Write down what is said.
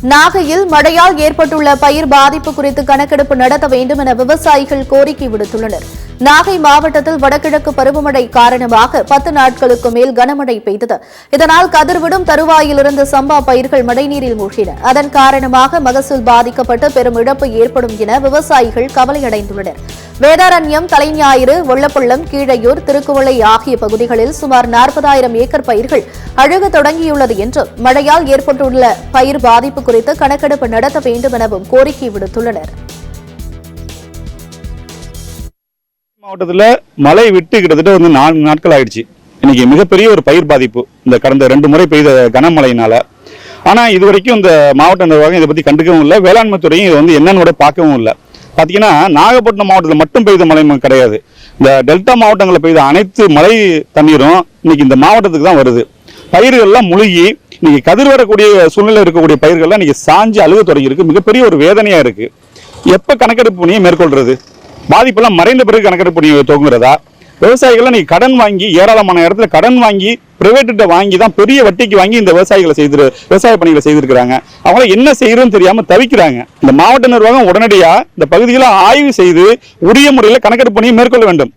நாகையில் மழையால் ஏற்பட்டுள்ள பயிர் பாதிப்பு குறித்து கணக்கெடுப்பு நடத்த வேண்டும் என விவசாயிகள் கோரிக்கை விடுத்துள்ளனர். நாகை மாவட்டத்தில் வடகிழக்கு பருவமழை காரணமாக 10 நாட்களுக்கு மேல் கனமழை பெய்தது. இதனால் கதிர்விடும் தருவாயில் இருந்த சம்பா பயிர்கள் மழைநீரில் மூழ்கின. அதன் காரணமாக மகசூல் பாதிக்கப்பட்டு பெரும் இழப்பு ஏற்படும் என விவசாயிகள் கவலையடைந்துள்ளனர். வேதாரண்யம், தலைஞாயிறு, வெள்ளப்பள்ளம், கீழையூர், திருக்குவளை ஆகிய பகுதிகளில் சுமார் 40,000 ஏக்கர் பயிர்கள் அழுக தொடங்கியுள்ளது என்றும் மழையால் ஏற்பட்டுள்ள பயிர் பாதிப்பு குறித்து கணக்கெடுப்பு நடத்த வேண்டும் எனவும் கோரிக்கை விடுத்துள்ளனர். மாவட்டத்தில் மழை விட்டு கிட்டத்தட்ட 4 நாட்கள் ஆயிடுச்சு. இன்னைக்கு மிகப்பெரிய ஒரு பயிர் பாதிப்பு இந்த கடந்த 2 முறை பெய்த கனமழையினால. ஆனா இதுவரைக்கும் இந்த மாவட்ட நிர்வாகம் இதை பத்தி கண்டுக்கவும் இல்லை, வேளாண்மை துறையும் இதை என்னன்னு கூட பார்க்கவும் இல்லை. பார்த்தீங்கன்னா நாகப்பட்டினம் மாவட்டத்தில் மட்டும் பெய்த மழை கிடையாது. இந்த டெல்டா மாவட்டங்களில் பெய்த அனைத்து மழை தண்ணீரும் இன்னைக்கு இந்த மாவட்டத்துக்கு தான் வருது. பயிர்கள்லாம் முழுகி இன்னைக்கு கதிர் வரக்கூடிய சூழ்நிலை இருக்கக்கூடிய பயிர்கள்லாம் இன்னைக்கு சாஞ்சு அழுக தொடங்கி இருக்கு. மிகப்பெரிய ஒரு வேதனையா இருக்கு. எப்ப கணக்கெடுப்பு பணியை மேற்கொள்றது? பாதிப்பெல்லாம் மறைந்த பிறகு கணக்கெடுப்பு பணியை துவங்குறதா? விவசாயிகள் நீங்க கடன் வாங்கி ஏராளமான இடத்துல கடன் வாங்கி பிரைவேட்ட வாங்கி தான் பெரிய வட்டிக்கு வாங்கி இந்த விவசாய பணிகளை செய்திருக்கிறாங்க. அவங்கள என்ன செய்யறதுன்னு தெரியாம தவிக்கிறாங்க. இந்த மாவட்ட நிர்வாகம் உடனடியா இந்த பகுதிகளை ஆய்வு செய்து உரிய முறையில் கணக்கெடுப்பு பணியை மேற்கொள்ள வேண்டும்.